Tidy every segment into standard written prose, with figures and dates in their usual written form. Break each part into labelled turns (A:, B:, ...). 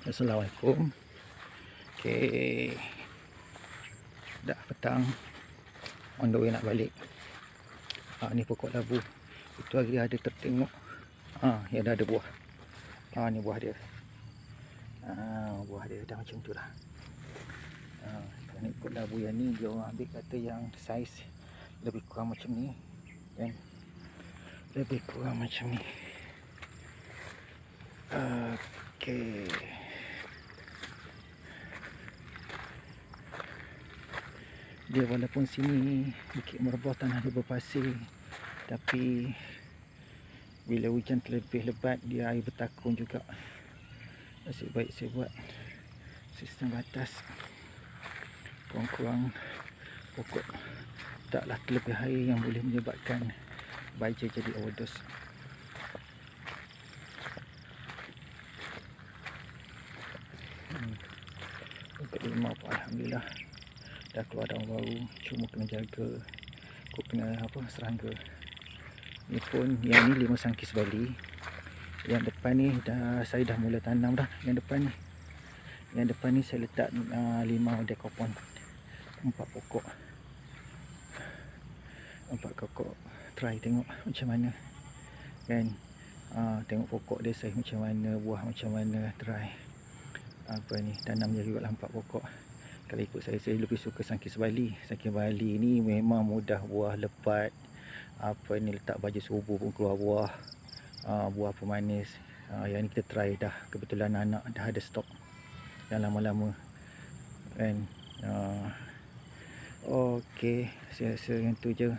A: Assalamualaikum. Okay, dah petang, on the way nak balik. Ni pokok labu. Itu hari ada tertengok. Ya dah ada buah. Ni buah dia. Buah dia dah macam tu lah. Ni pokok labu yang ni dia orang ambil kata yang saiz lebih kurang macam ni, kan? Lebih kurang macam ni. Okay. Dia walaupun sini Bukit Merbau tanah dia berpasir, tapi bila hujan terlebih lebat dia air bertakun juga. Nasib baik saya buat sistem batas, kurang-kurang pokok taklah terlebih air yang boleh menyebabkan baja jadi overdose. Pokok limau pun alhamdulillah dah keluar daun baru, cuma kena jaga, aku kena serangga. Ni pun yang ni 5 sangkis Bali. Yang depan ni saya dah mula tanam dah. Yang depan ni saya letak 5 dekopon, 4 pokok. 4 pokok. Try tengok macam mana, kan? Tengok pokok dia saiz macam mana, buah macam mana, try tanam je juga 4 pokok. Kalau ikut saya lebih suka sangkis Bali. Sangkis Bali ni memang mudah buah, lebat. Letak baju subuh pun keluar buah. Buah pemanis. Yang ni kita try dah. Kebetulan anak dah ada stok yang lama-lama, kan? Okey, saya rasa yang tu je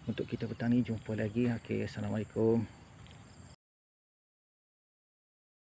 A: untuk kita petang ni. Jumpa lagi. Okey, assalamualaikum.